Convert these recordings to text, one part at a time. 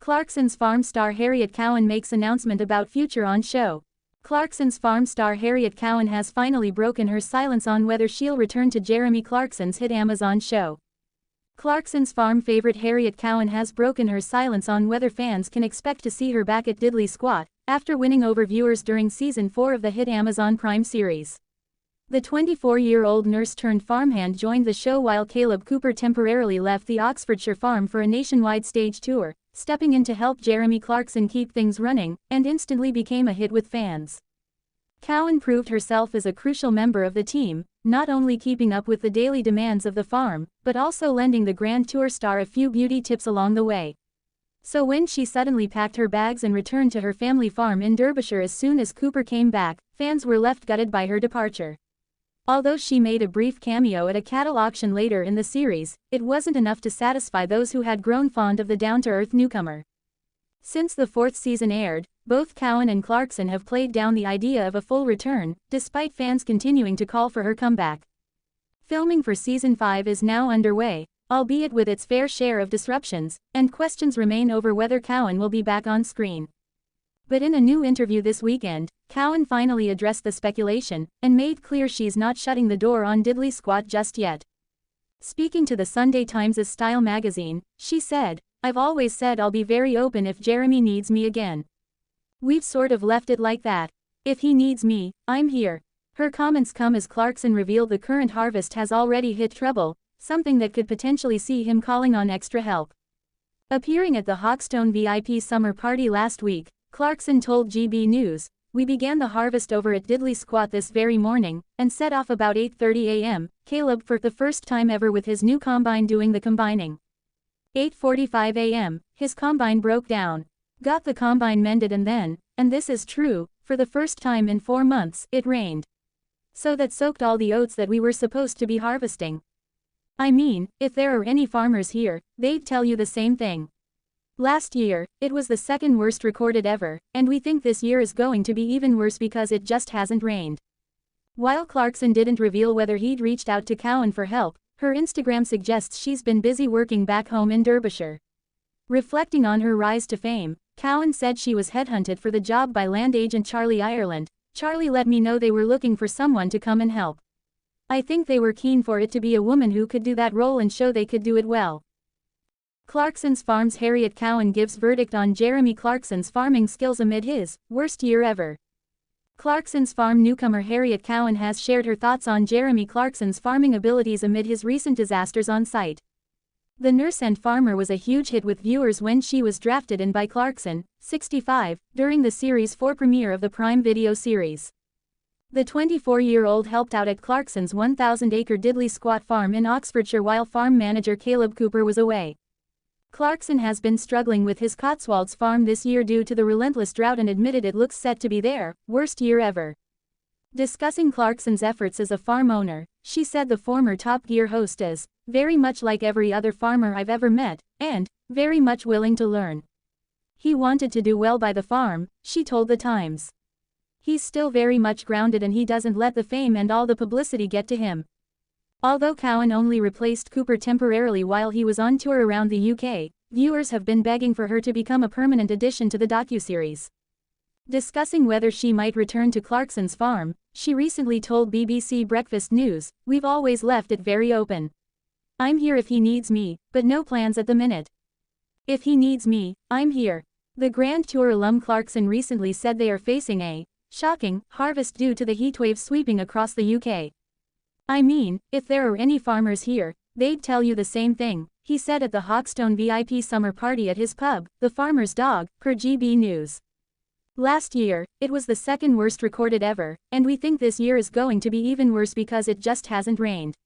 Clarkson's Farm star Harriet Cowan makes announcement about future on show. Clarkson's Farm star Harriet Cowan has finally broken her silence on whether she'll return to Jeremy Clarkson's hit Amazon show. Clarkson's Farm favorite Harriet Cowan has broken her silence on whether fans can expect to see her back at Diddley Squat, after winning over viewers during season 4 of the hit Amazon Prime series. The 24-year-old nurse-turned-farmhand joined the show while Caleb Cooper temporarily left the Oxfordshire farm for a nationwide stage tour, stepping in to help Jeremy Clarkson keep things running, and instantly became a hit with fans. Cowan proved herself as a crucial member of the team, not only keeping up with the daily demands of the farm, but also lending the Grand Tour star a few beauty tips along the way. So when she suddenly packed her bags and returned to her family farm in Derbyshire as soon as Cooper came back, fans were left gutted by her departure. Although she made a brief cameo at a cattle auction later in the series, it wasn't enough to satisfy those who had grown fond of the down-to-earth newcomer. Since the 4th season aired, both Cowan and Clarkson have played down the idea of a full return, despite fans continuing to call for her comeback. Filming for season 5 is now underway, albeit with its fair share of disruptions, and questions remain over whether Cowan will be back on screen. But in a new interview this weekend, Cowan finally addressed the speculation, and made clear she's not shutting the door on Diddley Squat just yet. Speaking to the Sunday Times' Style magazine, she said, "I've always said I'll be very open if Jeremy needs me again. We've sort of left it like that. If he needs me, I'm here." Her comments come as Clarkson revealed the current harvest has already hit trouble, something that could potentially see him calling on extra help. Appearing at the Hawkstone VIP summer party last week, Clarkson told GB News, "We began the harvest over at Diddley Squat this very morning, and set off about 8:30 a.m., Caleb for the first time ever with his new combine doing the combining. 8:45 a.m., his combine broke down. Got the combine mended and then, and this is true, for the first time in 4 months, it rained. So that soaked all the oats that we were supposed to be harvesting. I mean, if there are any farmers here, they'd tell you the same thing. Last year, it was the second worst recorded ever, and we think this year is going to be even worse because it just hasn't rained." While Clarkson didn't reveal whether he'd reached out to Cowan for help, her Instagram suggests she's been busy working back home in Derbyshire. Reflecting on her rise to fame, Cowan said she was headhunted for the job by land agent Charlie Ireland. "Charlie let me know they were looking for someone to come and help. I think they were keen for it to be a woman who could do that role and show they could do it well." Clarkson's Farm's Harriet Cowan gives verdict on Jeremy Clarkson's farming skills amid his worst year ever. Clarkson's Farm newcomer Harriet Cowan has shared her thoughts on Jeremy Clarkson's farming abilities amid his recent disasters on site. The nurse and farmer was a huge hit with viewers when she was drafted in by Clarkson, 65, during the Series 4 premiere of the Prime Video series. The 24-year-old helped out at Clarkson's 1,000-acre Diddley Squat farm in Oxfordshire while farm manager Caleb Cooper was away. Clarkson has been struggling with his Cotswolds farm this year due to the relentless drought and admitted it looks set to be their worst year ever. Discussing Clarkson's efforts as a farm owner, she said the former Top Gear host is very much like every other farmer I've ever met, and very much willing to learn. He wanted to do well by the farm, she told the Times. He's still very much grounded and he doesn't let the fame and all the publicity get to him. Although Cowan only replaced Cooper temporarily while he was on tour around the UK, viewers have been begging for her to become a permanent addition to the docuseries. Discussing whether she might return to Clarkson's farm, she recently told BBC Breakfast News, "We've always left it very open. I'm here if he needs me, but no plans at the minute. If he needs me, I'm here." The Grand Tour alum Clarkson recently said they are facing a shocking harvest due to the heatwave sweeping across the UK. "I mean, if there are any farmers here, they'd tell you the same thing," he said at the Hawkstone VIP summer party at his pub, The Farmer's Dog, per GB News. "Last year, it was the second worst recorded ever, and we think this year is going to be even worse because it just hasn't rained."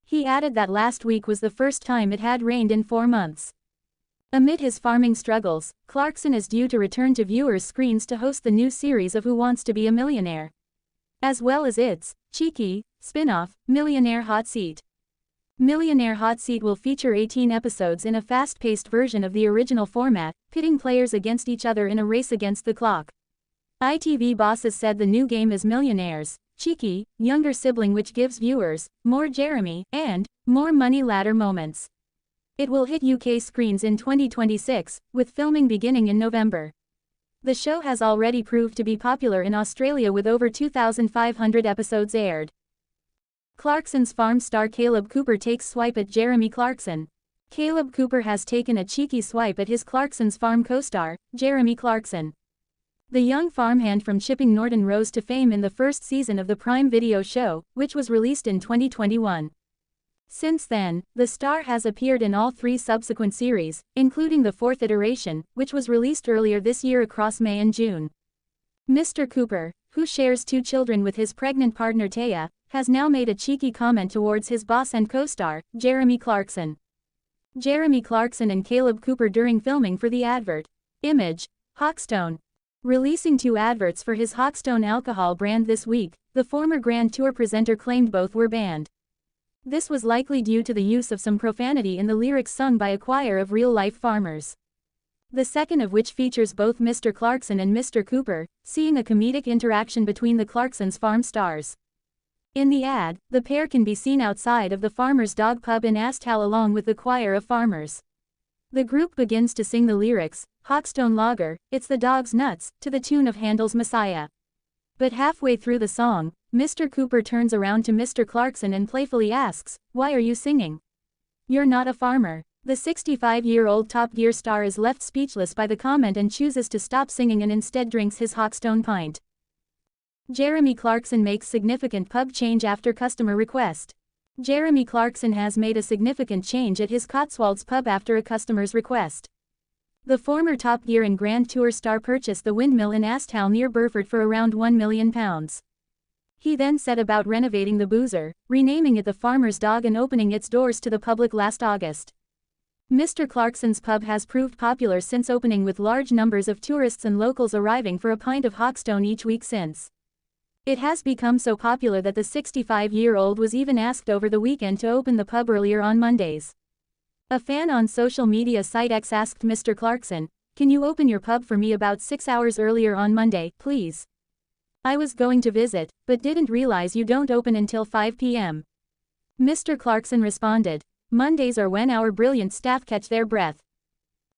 He added that last week was the first time it had rained in 4 months. Amid his farming struggles, Clarkson is due to return to viewers' screens to host the new series of Who Wants to Be a Millionaire, as well as its cheeky spin-off, Millionaire Hot Seat. Millionaire Hot Seat will feature 18 episodes in a fast-paced version of the original format, pitting players against each other in a race against the clock. ITV bosses said the new game is Millionaire's cheeky, younger sibling which gives viewers more Jeremy and more money ladder moments. It will hit UK screens in 2026, with filming beginning in November. The show has already proved to be popular in Australia with over 2,500 episodes aired. Clarkson's Farm star Caleb Cooper takes swipe at Jeremy Clarkson. Caleb Cooper has taken a cheeky swipe at his Clarkson's Farm co-star, Jeremy Clarkson. The young farmhand from Chipping Norton rose to fame in the first season of the Prime Video show, which was released in 2021. Since then, the star has appeared in all 3 subsequent series, including the 4th iteration, which was released earlier this year across May and June. Mr. Cooper, who shares 2 children with his pregnant partner Taya, has now made a cheeky comment towards his boss and co-star, Jeremy Clarkson. Jeremy Clarkson and Caleb Cooper during filming for the advert. Image, Hawkstone. Releasing 2 adverts for his Hawkstone alcohol brand this week, the former Grand Tour presenter claimed both were banned. This was likely due to the use of some profanity in the lyrics sung by a choir of real-life farmers. The second of which features both Mr. Clarkson and Mr. Cooper, seeing a comedic interaction between the Clarkson's Farm stars. In the ad, the pair can be seen outside of the Farmer's Dog pub in Asthall along with the choir of farmers. The group begins to sing the lyrics, Hawkstone Lager, it's the dog's nuts, to the tune of Handel's Messiah. But halfway through the song, Mr. Cooper turns around to Mr. Clarkson and playfully asks, "Why are you singing? You're not a farmer." The 65-year-old Top Gear star is left speechless by the comment and chooses to stop singing and instead drinks his Hawkstone pint. Jeremy Clarkson makes significant pub change after customer request. Jeremy Clarkson has made a significant change at his Cotswolds pub after a customer's request. The former Top Gear and Grand Tour star purchased the Windmill in Asthall near Burford for around £1 million. He then set about renovating the boozer, renaming it the Farmer's Dog and opening its doors to the public last August. Mr. Clarkson's pub has proved popular since opening, with large numbers of tourists and locals arriving for a pint of Hawkstone each week since. It has become so popular that the 65-year-old was even asked over the weekend to open the pub earlier on Mondays. A fan on social media site X asked Mr. Clarkson, "Can you open your pub for me about 6 hours earlier on Monday, please? I was going to visit, but didn't realize you don't open until 5 p.m. Mr. Clarkson responded, "Mondays are when our brilliant staff catch their breath."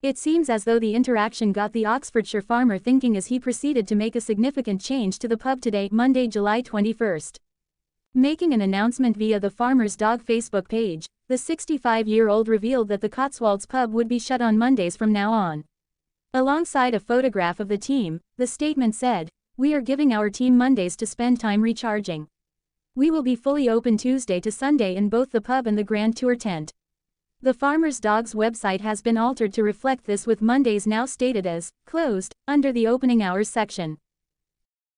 It seems as though the interaction got the Oxfordshire farmer thinking as he proceeded to make a significant change to the pub today, Monday, July 21st. Making an announcement via the Farmer's Dog Facebook page, the 65-year-old revealed that the Cotswolds pub would be shut on Mondays from now on. Alongside a photograph of the team, the statement said, "We are giving our team Mondays to spend time recharging. We will be fully open Tuesday to Sunday in both the pub and the Grand Tour tent." The Farmer's Dog's website has been altered to reflect this, with Mondays now stated as closed under the opening hours section.